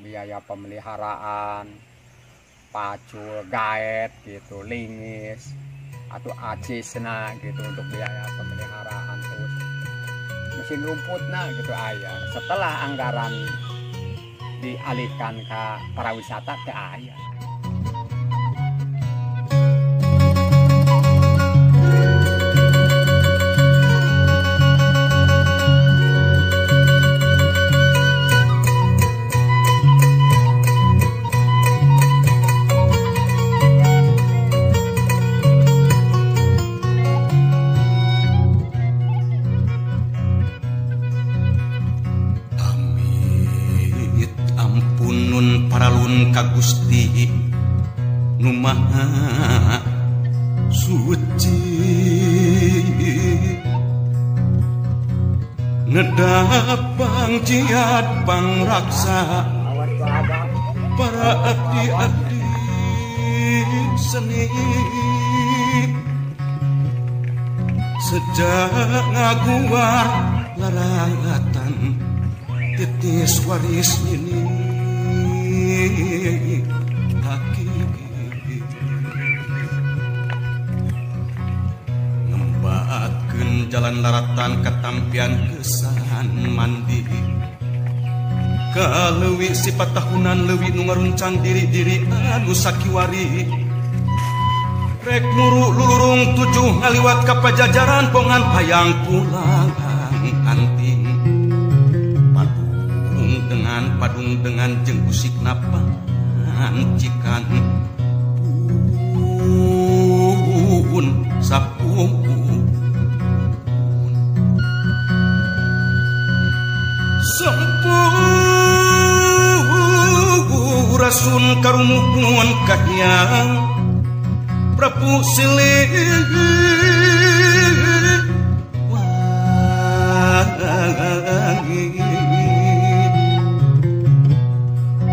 biaya pemeliharaan, pacul, gaet gitu, lingis atau acisna gitu untuk biaya pemeliharaan, terus mesin rumputnya gitu ayah. Setelah anggaran dialihkan ke para wisata ke ayah. Ka Gusti nu Maha Suci, nedapang jiat pangraksa para abdi-abdi seni, sejak ngaguar larangatan titis waris ini ngembaatkeun jalan daratan katampian kesan mandi, kaleuwih sifat tahunan leuwih nu ngaruncang diri-diri anu sakiwari, rek nuru lulurung tujuh ngaliwat ka pajajaran pongan hayang pulang anting, padung dengan jeung usik napa cikan pun sapung sampurasun karumuhun kahyang Prabu Silih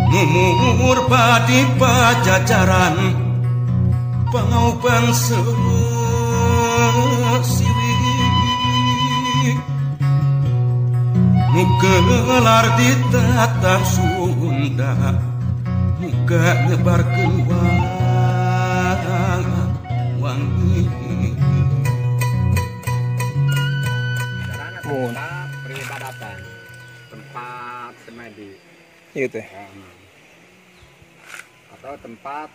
numur padi pajajaran pangauban sesirik nu gelar di tata Sunda muka nyebarkeun wangi tempat peribadatan, tempat semedi gitu atau tempat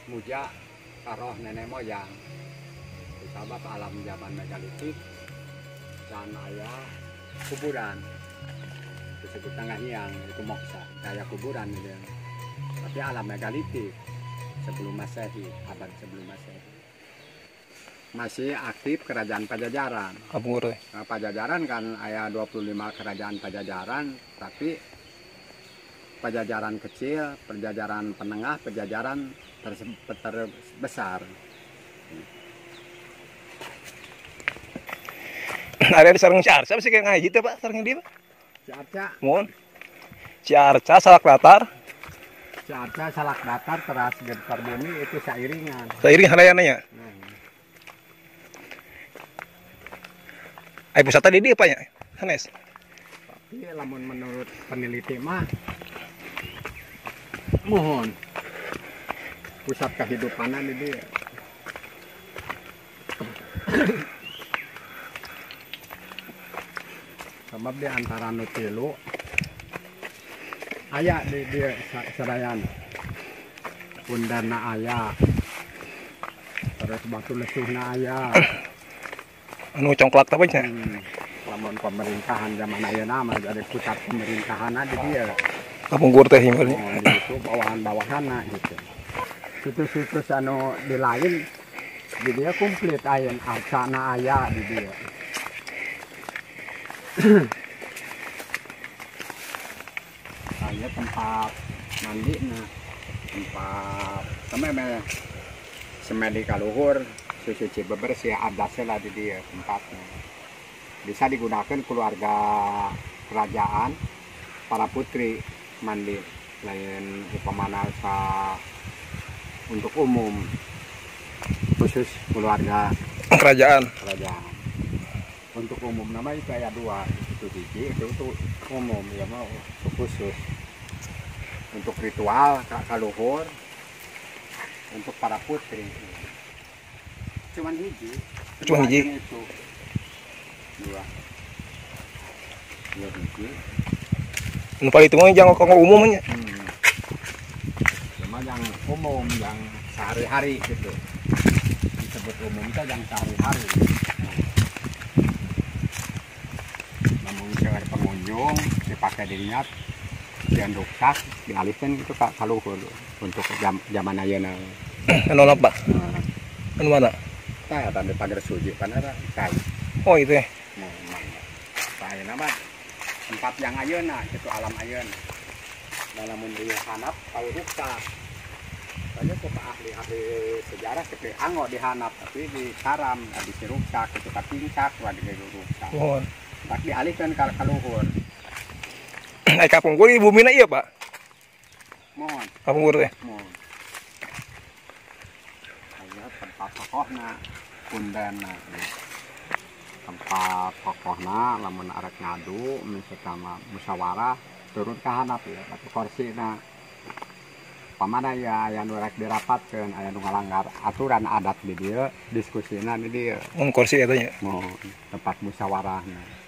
muja karoh nenek moyang, disebut alam zaman megalitik dan ayah kuburan disebut tengah hiang itu moksa kayak kuburan gitu. Tapi alam megalitik sebelum Masehi, abad sebelum Masehi masih aktif kerajaan Pajajaran. Nah, Pajajaran kan ayah 25 kerajaan Pajajaran, tapi Pajajaran kecil, Pajajaran penengah, Pajajaran terbesar. Ada di sarang Ciarca sih kayak ngaji teh Pak, sarang dia Pak. Ciarca. Mohon. Ciarca Salak Datar. Ciarca Salak Datar teras gentar bumi itu seiringan. Seiring halayannya. Ai pusat tadi dia apa ya? Hanes. Tapi lamun menurut peneliti mah mohon pusat kehidupanan di dia. Sebab di antara nutilu ayah di dia serayan pundana ayah terus batu lesuhna ayah anu congklak tapi nya lamun pemerintahan zaman ayeuna mah ada pusat pemerintahan di dia kapungkur teh himalnya itu bawahan-bawahanna gitu. Situs-situs anu di lain di dia komplit ayeuna arsana aya di dia. Aya tempat mandi nah tempat semedi kaluhur suci bebersih adasnya lah di dia tempatnya. Bisa digunakan keluarga kerajaan, para putri mandi lain upamana untuk umum khusus keluarga kerajaan. Untuk umum nama itu ada dua, itu hiji itu umum ya mau khusus. untuk ritual kaluhur untuk para putri. Cuman hiji. Itu. Dua hiji. Nu paling itu mah jangan kok umumnya. Cuma yang umum, yang sehari-hari gitu. Disebut umum itu yang sehari-hari. Namun cewek pengunjung dipakai diniat dan ruksak dialihkan itu kaluhur untuk zaman ayeuna. Anu apa? Anu mana? Tah tanda pagar suji kan ada kai. Oh itu ya. Saya nama tempat yang ayeuna itu alam ayeuna. Dalam di hanap kalau ruksak. Banyak kok ahli sejarah seperti anggo di hanap tapi di saram di ruksak itu pincak di ruksak. Oh. Tak dialihkan ke kaluhur. Ai kapung gua di bumi na iya, Pak. Mohon. Kapung gua teh. Mohon. Aya tempat tokohna pundana. Tempat tokohna lamun arek ngadu misalnya musyawarah turun ke hanap ya batu korsina. Pamana ya aya nu rek dirapatkeun aya nu ngalanggar aturan adat di dieu diskusina di dieu. Kursi eta nya. Mohon tempat musyawarahna.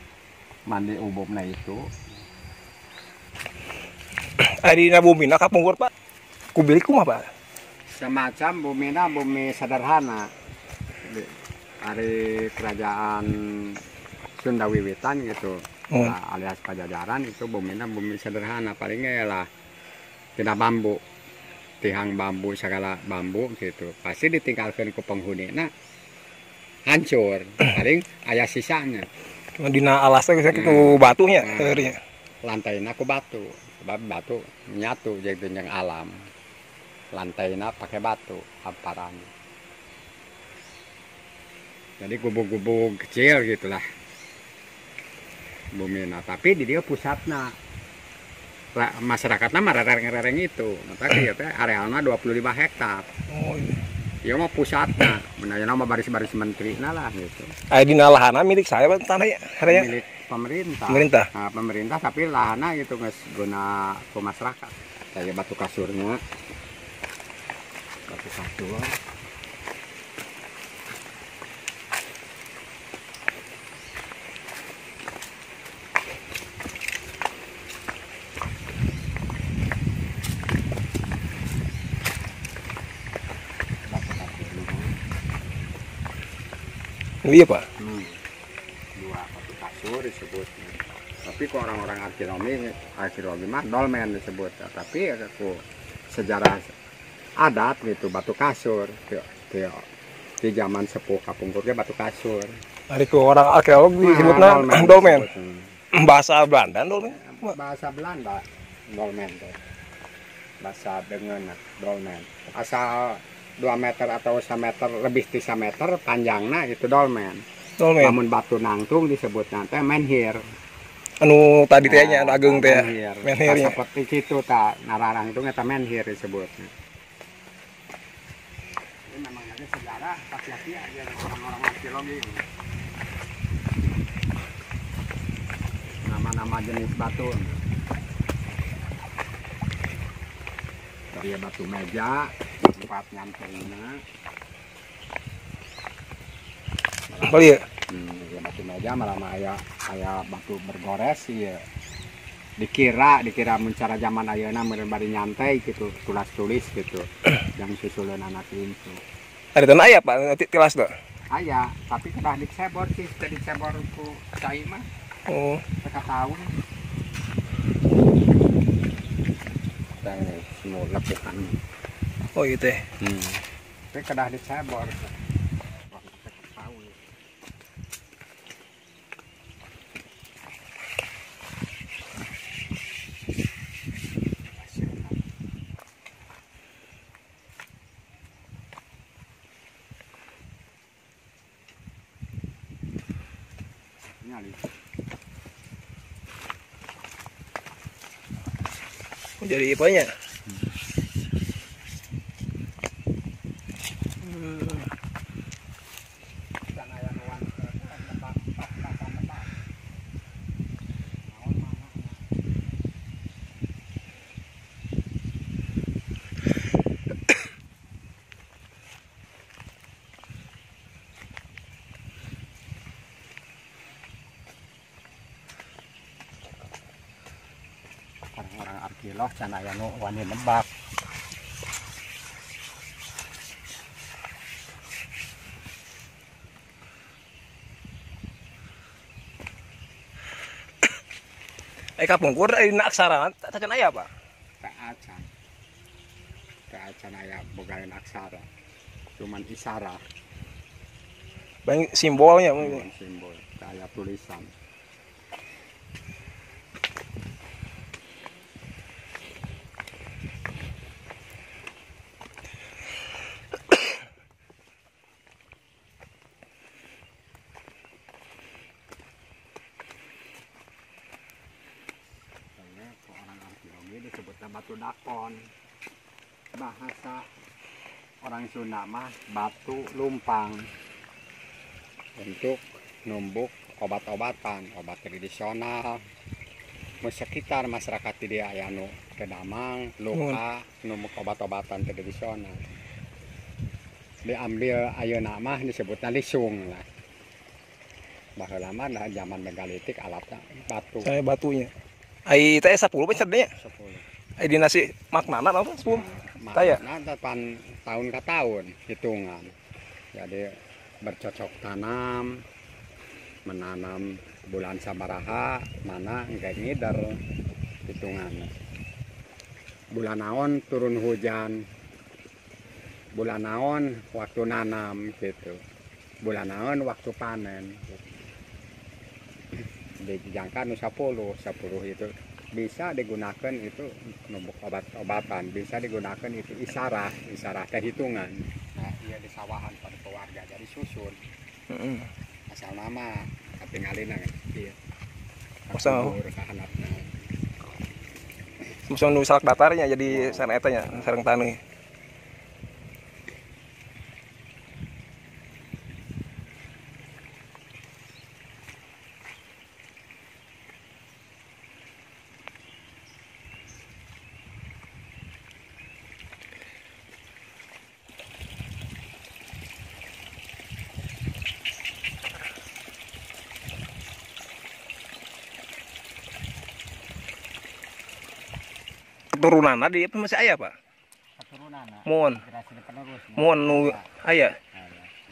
Mandi umumna itu Ari na bumi na kapung gua, Pak. Kubilik kumaha, Pak? semacam bumina bumi sederhana. Dari kerajaan Sunda Wiwitan gitu. Nah, alias Pajajaran itu bumina bumi sederhana palingnya lah tidak bambu. Tihang bambu segala bambu gitu. Pasti ditinggalkan ke penghunina hancur. Paling aya sisanya. Cuma dina alasnya gitu batunya akhirnya. Lantainya ku batu. Sebab batu nyatu jadi yang alam. Lantainya pakai batu hamparan. Jadi gubuk-gubuk kecil gitulah. Bumina, tapi di dia pusatnya. Masyarakatnya mah rereng-rereng itu. Tapi ya arealnya 25 hektar. Oh iya. Iya mah pusatnya. Menanya nama baris-baris menterinya lah gitu. Ai dina lahana milik saya Pak tanahnya. Haranya Milik pemerintah. Pemerintah. Nah, pemerintah tapi lahannya gitu nggak guna ke masyarakat. Kayak batu kasurnya. Batu kasur. Iya, Pak. Dua batu kasur disebut. Tapi kok orang-orang arkeologi mah dolmen disebut. Tapi aku sejarah adat gitu batu kasur. Di zaman sepuh kapungkurnya batu kasur. Ari ku orang arkeolog disebutna dolmen. Bahasa Belanda dolmen. Bahasa Belanda dolmen tuh. Bahasa dengan dolmen. Asal 2 meter atau 1 meter lebih 3 meter panjangnya itu dolmen. Dolmen. Namun batu nangtung disebutnya teh menhir. Anu tadi teh nya ageng teh. Menhir. Seperti itu tak nararang itu eta menhir disebutnya. Ini memang ada sejarah hati-hati aja orang-orang arkeologi. Nama-nama jenis batu. Dari batu meja, tempat nyantainya. Oh iya. Ya batu meja malah aya batu bergores ya. Dikira mencara zaman ayeuna meureun bari nyantai gitu, tulis-tulis gitu. Yang susulan anak itu. Ada tanah aya Pak tilas tuh. Aya, tapi kedah disebor sih, tadi disebor ku cai mah. Oh. Mereka tahu. Dan semua lepukan. Oh iya teh. Tapi kedah disebor. Jadi apanya? arkeolog can aya nu wani nebak. Kapungkur na aksara tacan aya Pak. Teu acan aya bogaeun aksara. Cuman isara. Bang simbolnya Simbol kayak tulisan. Orang arkeologi disebutnya batu dakon. Bahasa orang Sunda mah batu lumpang. Untuk numbuk obat-obatan, obat tradisional. Sekitar masyarakat di dia aya nu kedamang, luka, numbuk obat-obatan tradisional. Diambil ayeuna mah disebutna lisung lah. Baheula mah zaman megalitik alatnya batu. Saya batunya. Ai teh 10 pencet deh. 10. Ai dina si maknana apa 10? Taya. Maknana tahun ke tahun hitungan. Jadi bercocok tanam, menanam bulan sabaraha, mana enggak ngider hitungan. Bulan naon turun hujan, bulan naon waktu nanam gitu, bulan naon waktu panen. Dijangka nu 10 itu bisa digunakan itu numbuk obat-obatan, bisa digunakan itu isarah teh hitungan. Nah, iya di sawahan pada keluarga jadi susun. Asal nama ketinggalin iya. Asal kahanapna. Musuh nu salak datarnya jadi sareng eta nya, sareng tani. Turunanna di masih aya Pak. Keturunanna. Mun. Generasi penerus. Mun nu aya.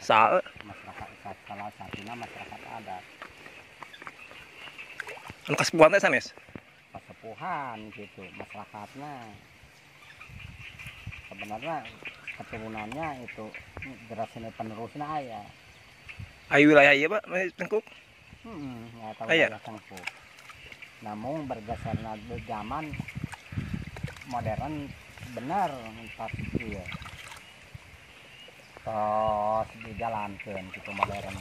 Sae Masyarakat salah satunya masyarakat adat. Anu kasepuhan teh sanes. Kasepuhan gitu masyarakatnya. Sebenarnya keturunannya itu generasi penerusnya aya. Aya wilayah ieu Pak, masih tengkuk. Ya tahu Aya. tengkuk. Namun bergeserna zaman modern benar entar iya. Terus dijalankan gitu modern.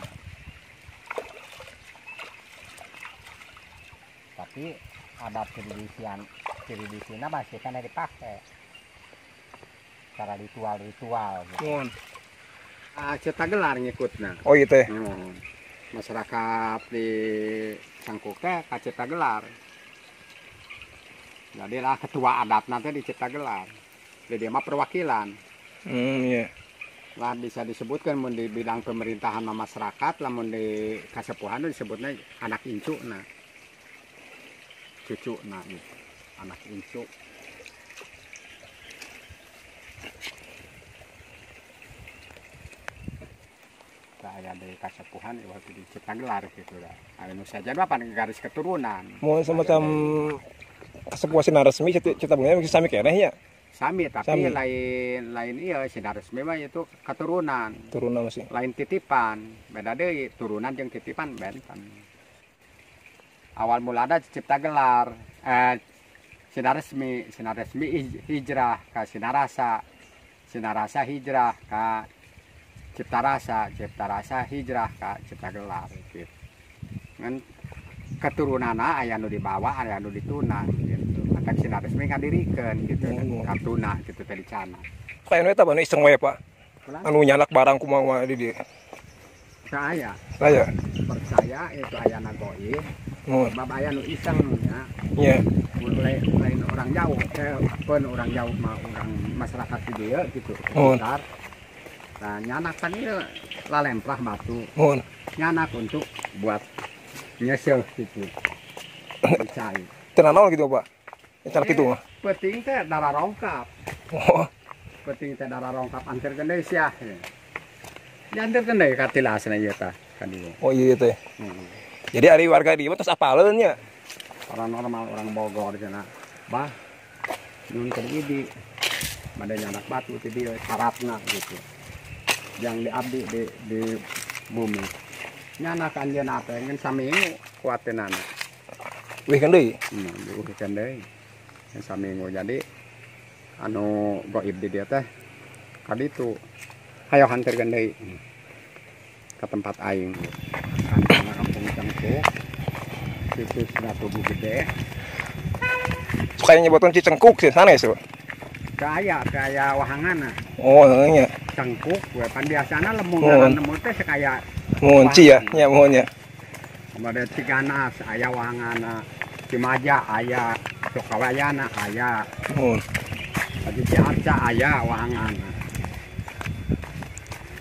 Tapi ada tradisinya masih kan dipakai. Cara ritual gitu. Mun. Cetak gelar ngikutna. Oh iya teh. Masyarakat di Cangkuk teh kacetak gelar. Jadi lah ketua adat nanti dicetak gelar. Jadi dia mah perwakilan. Iya. Lah bisa disebutkan mun di bidang pemerintahan masyarakat, lamun di kasepuhan disebutnya anak incu nah. Cucu nah itu. Anak incu. Saya dari kasepuhan waktu dicetak gelar gitu lah. Anu saja apa garis keturunan. Mau semacam kasepuhan sinar resmi cita bunga sami keneh ya. Sami tapi Sami. lain iya sinar resmi mah itu keturunan. Turunan masih. Lain titipan. Beda deui turunan jeung titipan benten. Awal mulanya cipta gelar sinar resmi hijrah ka sinarasa. Sinarasa hijrah ka cipta rasa hijrah ka cipta gelar gitu. Ngan keturunanna aya nu dibawa aya nu dituna gitu. Mata sinar resmi ngadirikeun gitu. Kartuna gitu tadi cana. Kayak eta bani iseng wae Pak. Anu nyanak barang kumaha di dieu. Saya percaya itu aya nagoi. Bab aya nu iseng nya. Iya. Lain orang jauh, pun orang jauh mah orang masyarakat di dieu gitu. Sekitar. Nah, nyanak kan ini lalemplah batu. Nyanak untuk buat nyesel gitu. Percaya. Tenan naon gitu Pak. Cara gitu mah. Penting teh darah rongkap. Oh, Penting teh darah rongkap antarkeun deui sia. Diantarkeun deui ka tilasna ieu tah ka dieu. oh iya teh. Jadi ari warga di mah tos apaleun nya. Orang normal orang Bogor cenah. Bah, nyun ke di made nyanak batu ti dieu syaratna gitu. Yang diabdi di bumi. Nyanak anjeun apa ngan saminggu kuateunana. Wih kan deui. Diuhkeun deui. Yang saminggu jadi anu goib di dia teh ka ditu. Hayo hanterkeun deui ke tempat aing. Kana kampung Cengkuk. Situs Tugu Gede. Sukanya nyebutin Cicengkuk sih sana ya, Kaya wahanganna. Oh, nya. Cengkuk we pan biasana lemungan nemu teh sakaya Mohon ci ya, nya mohon ya. Bade Ciganas aya wahangana. Cimaja aya, Sukawayana aya. Mohon. Di Ciaca aya wahangana.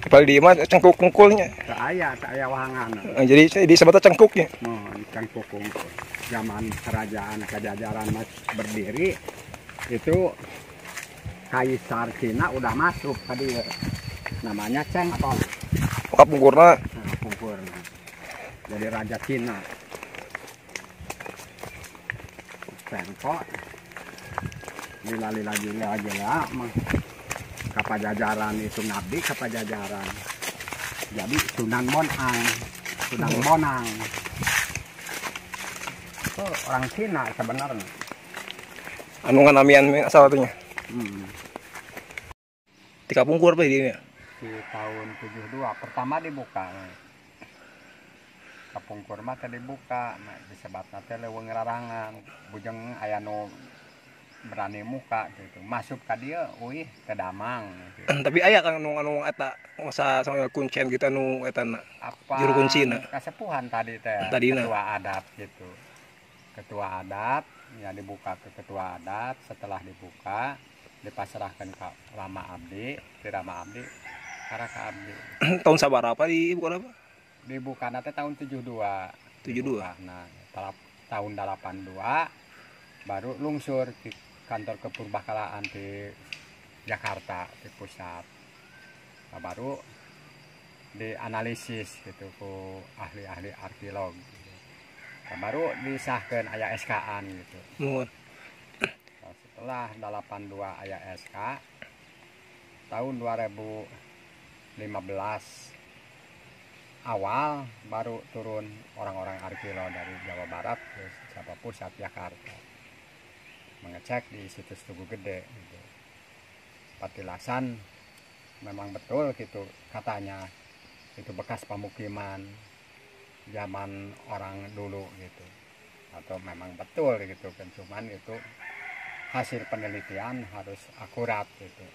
Paling di mah cengkuk kungkulnya. Aya wahangana. Jadi disebutnya cengkuknya. Mohon Cengkuk kungkul. Zaman kerajaan Kajajaran berdiri itu Kaisar Cina udah masuk tadi namanya Cengkok. Kapungkurna. Nah, pungkurna. Jadi Raja Cina. Cengkok. Lila gila mah. Kapajajaran itu ngabdi Kapajajaran. Jadi Sunan Bonang. Itu orang Cina sebenarnya. Anu nganamian asal atunya. Di kapungkur apa ini? Di tahun 72 pertama dibuka. Kapungkur mah teh dibuka, nah disebutna teh leuweung rarangan, bujeng aya nu berani muka gitu. Masuk ka dieu euih teh damang gitu. Tapi aya kan anu eta masa sama kuncen gitu anu eta Apa juru kuncina. kasepuhan tadi teh Tadina. ketua adat gitu. Ketua adat ya dibuka ke ketua adat, setelah dibuka dipasrahkan ke Rama Abdi, karena ke Abdi. Tahun sabaraha dibuka apa? Dibuka nanti tahun 72. 72. Nah, tahun 82 baru lungsur di kantor kepurbakalaan di Jakarta di pusat. Nah, baru dianalisis gitu ku ahli-ahli arkeolog. Gitu. Nah, baru disahkan aya SK-an gitu. Mohon. Nah, setelah 82 aya SK tahun 2015 awal baru turun orang-orang arkeolog dari Jawa Barat ke Jawa Pusat Jakarta mengecek di situs Tugu Gede gitu. Patilasan memang betul gitu katanya itu bekas pemukiman zaman orang dulu gitu atau memang betul gitu kan, cuman itu hasil penelitian harus akurat gitu.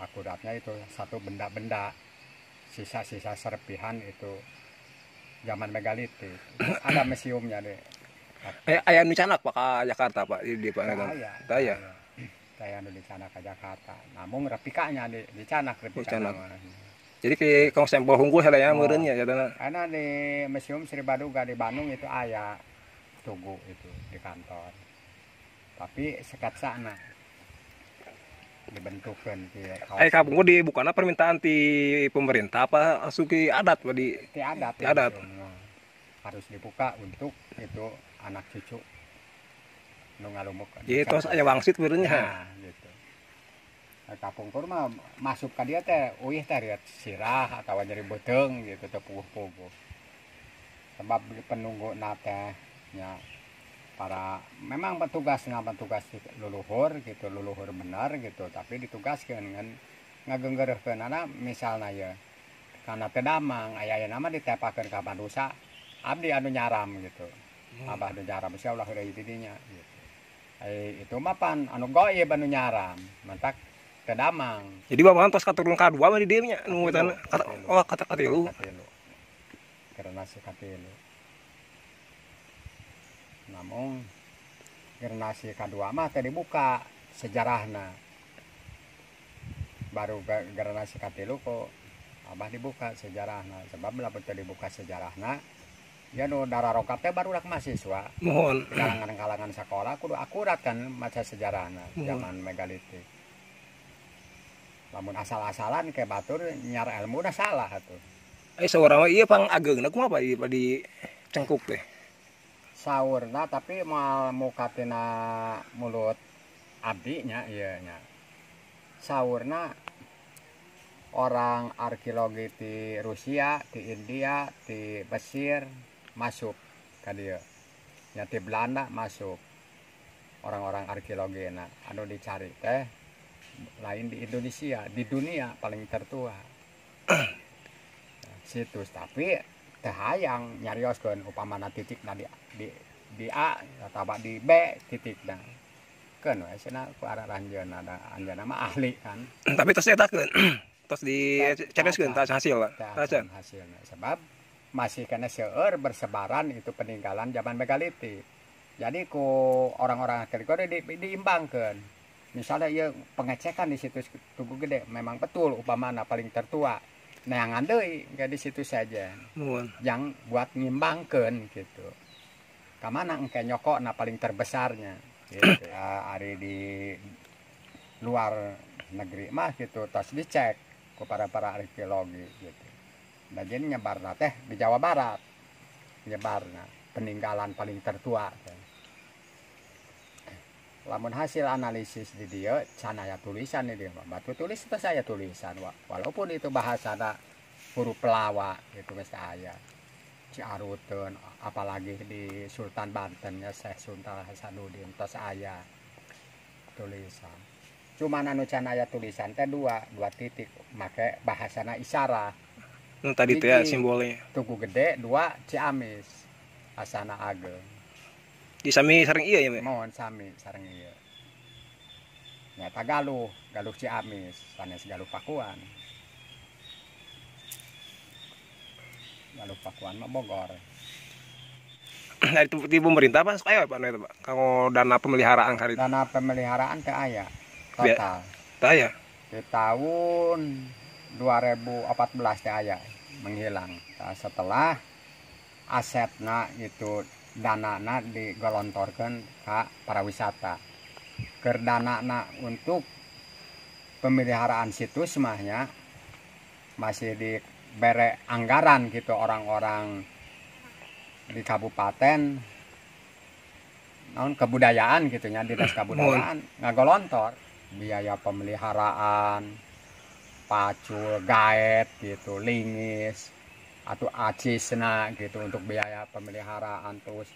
Akuratnya itu satu benda-benda sisa-sisa serpihan itu zaman megalitik. Ada museumnya deh. Aya nu canak Pak ka Jakarta Pak di Pak eta. Aya. Saya anu di sana ke Jakarta. Namun replikanya di canak replikanya. Jadi ke kong sampel hungkul helaya meureun nya jadana. Karena di Museum Sri Baduga di Bandung itu aya tugu itu di kantor. Tapi sekat sana dibentukkan di Kapungkur dibukana permintaan ti pemerintah apa langsung ke adat Pak di adat. Di adat. Harus dibuka untuk itu anak cucu nu ngalumuk. Jadi tos aya wangsit meureun nya. Nah, gitu. Kapungkur mah masuk ka dia teh euih teh riat sirah atawa jadi beteung gitu teh puguh-puguh. Sebab penunggu teh nya para memang petugas leluhur gitu, leluhur benar gitu, tapi ditugaskeun ngan ngageunggeureuhkeunana misalna ya kana teu damang aya nama ditepakeun ka Padusa abdi anu nyaram gitu. Abah anu nyaram insyaallah deui di dinya gitu. Itu mah pan anu goib anu nyaram, mantak teu damang. Jadi babahan tos katurun kadua mah di dieu nya nu eta kata katilu. Karena katilu. Namun generasi kedua mah tadi dibuka sejarahna. Baru generasi katilu kok abah dibuka sejarahna. Sebab lamun teu dibuka sejarahna Ya nu dararokat teh baru mahasiswa. Mohon. Kalangan-kalangan sekolah kudu akurat kan maca sejarahna zaman megalitik. Lamun asal-asalan ke batur nyar ilmu dah salah atuh. Saurama ieu pang ageungna kumaha Pak di cengkuk teh. Saurna tapi moal muka tina mulut abdi nya ieu nya. Saurna orang arkeologi di Rusia, di India, di Mesir masuk ka dieu. Nya di Belanda masuk. Orang-orang arkeologi anu dicari teh lain di Indonesia, di dunia paling tertua. Situs tapi teh hayang nyarioskeun upamana titikna di A atau di B titikna. Keun we cenah ku arah ranjeunna anjeunna mah ahli kan. Tapi tos etakeun. Tos dicereskeun tas hasil. Hasilna sebab masih kena seueur bersebaran itu peninggalan zaman megalitik. Jadi ku orang-orang arkeologi diimbangkeun. Misalnya ieu pengecekan di situs Tugu Gede memang betul upamana paling tertua. Neangan deui ke di situ saja. Yang buat ngimbangkeun gitu. Ka mana engke nyokokna paling terbesarnya gitu. Ari di luar negeri mah gitu tos dicek ku para arkeologi gitu. Nah jadi nyebarna teh di Jawa Barat. Nyebarna peninggalan paling tertua teh. Lamun hasil analisis di dia can aya tulisan di dia batu tulis itu saya tulisan walaupun itu bahasana huruf Pelawa gitu mesti aya Ciaruteun apalagi di Sultan Banten ya Syekh Sultan Hasanuddin tos aya tulisan cuman anu can aya tulisan teh dua titik make bahasana isyarat tadi teh ya simbolnya Tugu Gede dua Ciamis asana ageng di sami sareng iya ya me mohon sami sareng iya nyata Galuh Ciamis sanes Galuh Pakuan mah Bogor. Nah itu di pemerintah Pak aya Pak itu Pak kanggo dana pemeliharaan kali dana pemeliharaan teh aya total teh aya di tahun 2014 teh aya menghilang setelah asetna itu danana digolontorkeun ka para wisata. Keur danana untuk pemeliharaan situs mahnya masih dibere anggaran gitu orang-orang di kabupaten naon kebudayaan gitu nya dinas kebudayaan ngagolontor biaya pemeliharaan pacul gaet gitu lingis atau acisna gitu untuk biaya pemeliharaan terus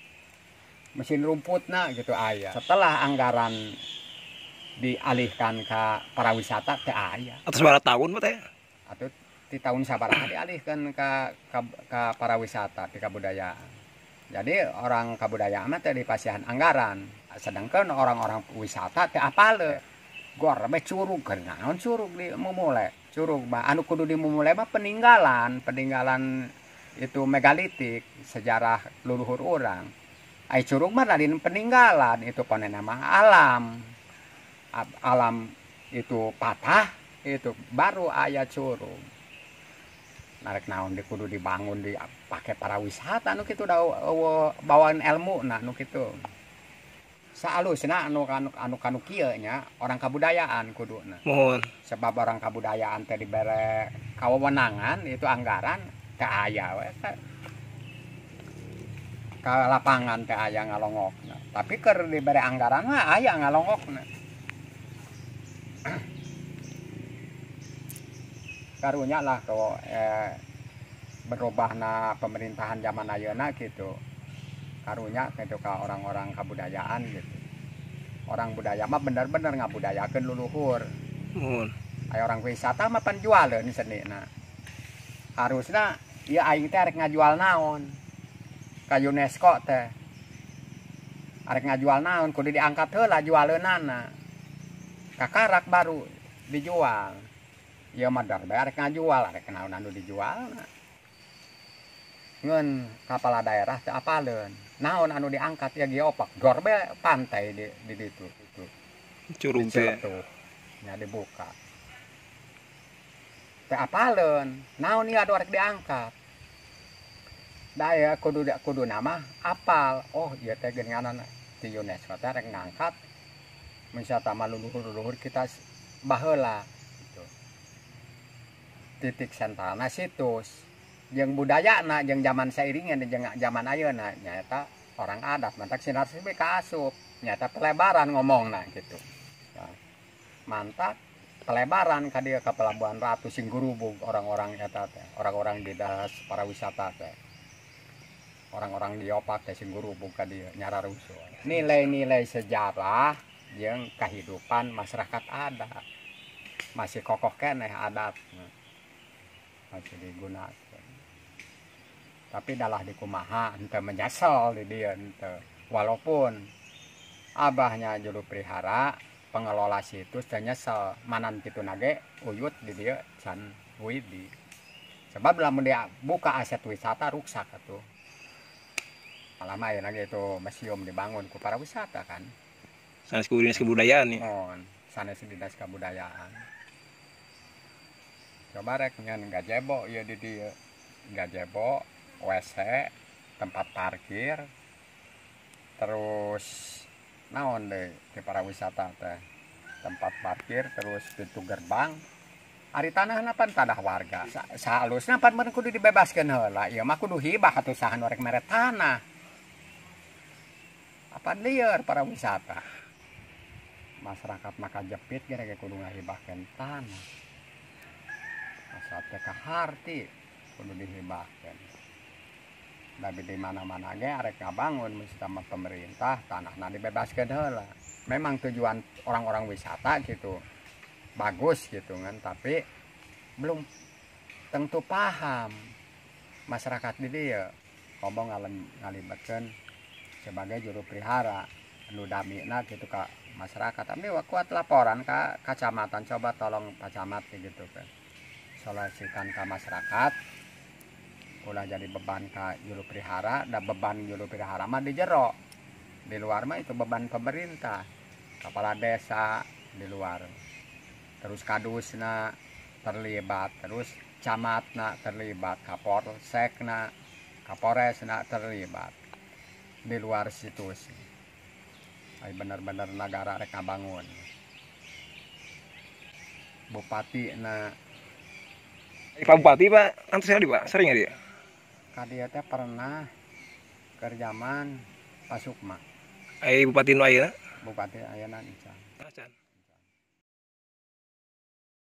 mesin rumputna gitu aya setelah anggaran dialihkan ke para wisata teh aya atas berapa tahun Pak teh atau di tahun sabaraha dialihkan ke para wisata di kebudayaan jadi orang kebudayaan teh dipasihan anggaran sedangkan orang-orang wisata teh apale gor be curug keur naon curug di memulai curug anu kudu dimulai mah peninggalan itu megalitik sejarah leluhur orang ai curug mah lain peninggalan itu panena mah alam itu patah itu baru aya curug narek naon kudu dibangun dipake para wisata anu kitu da bawaan ilmu nah anu kitu saalusna anu kieu nya orang kabudayaan kuduna. Mohon. Sebab orang kabudayaan teh dibere kawewenangan itu anggaran teh aya we ka lapangan teh aya ngalongokna. Tapi keur dibere anggaran mah aya ngalongokna. Karunya lah kalau berubahna pemerintahan zaman ayeuna gitu. Karunya itu ke orang-orang kabudayaan gitu. Orang budaya mah bener-bener ngabudayakeun leluhur. Aya orang wisata mah penjualeun senina. Harusna ieu aing teh arek ngajual naon ka UNESCO teh. Arek ngajual naon kudu diangkat heula jualeunana. Kakarak baru dijual. Ieu mah dar bae arek ngajual, arek naon anu dijualna. Ngeun kepala daerah teh apaleun. Naon anu diangkat ya geopak gor be pantai di ditu itu curug teh nya dibuka teh apaleun naon ieu adu arek diangkat Daya kudu nama apal. Oh iya teh genganan di UNESCO teh rek ngangkat wisata leluhur kita baheula gitu. Titik sentralna situs jeung budayana jeung zaman sairingan jeung zaman ayeuna nyaeta orang adat mantak sinar sibe kaasup nyata pelebaran ngomongna gitu. Nah, mantak pelebaran ka dieu ka Pelabuhan Ratu sing gurubug orang-orang eta teh, orang-orang di das para wisata teh. Orang-orang di opak teh sing gurubug ka dieu nyararusun. Nilai-nilai sejarah jeung kehidupan masyarakat adat. Masih kokoh keneh adatna. Masih digunakan. Tapi dalah di kumaha henteu menyesal di dieu henteu. Walaupun abahnya juru pelihara pengelola situs teh nyesel manan kitu nage uyut di dieu can widi. Sebab lamun dia buka aset wisata ruksak atuh. Lama ya nage itu museum dibangun ku para wisata kan. Sanes ku dinas kebudayaan nih. Mohon sanes dinas kebudayaan. Coba rek ngan gajebo ieu di dieu. Gajebo, WC, tempat parkir, terus naon deh di para wisata teh tempat parkir terus pintu gerbang ari tanahna pan tanah warga sahalusna pan meureun kudu dibebaskeun heula ieu mah kudu hibah atuh saha nu rek mere tanah apa lieur para wisata masyarakat maka jepit ge kudu ngahibahkeun tanah asal teh kaharti kudu dihibahkeun. Tapi di mana-mana ge arek ngabangun mesti sama pemerintah tanahna dibebaskeun heula. Memang tujuan orang-orang wisata gitu. Bagus gitu kan, tapi belum tentu paham masyarakat di dieu. Ngomong ngalibatkeun sebagai juru pelihara nu damina gitu ka masyarakat. Tapi kuat laporan ka kacamatan coba tolong Pak Camat gitu kan. Solusikan ke masyarakat. Ulah jadi beban ke juru pelihara, dan beban juru pelihara mah di jero. Di luar mah itu beban pemerintah, kepala desa di luar. Terus kadusna terlibat, terus camatna terlibat, kapolsekna, kapolresna terlibat. Di luar situs. Ay bener-bener negara rek ngabangun. Bupati na Pak Bupati Pak, antus sekali Pak, sering ya dia? Kadia teh pernah kerjaman Pak Sukma. Bupati nu ayeuna? Bupati ayeuna Ican. Acan.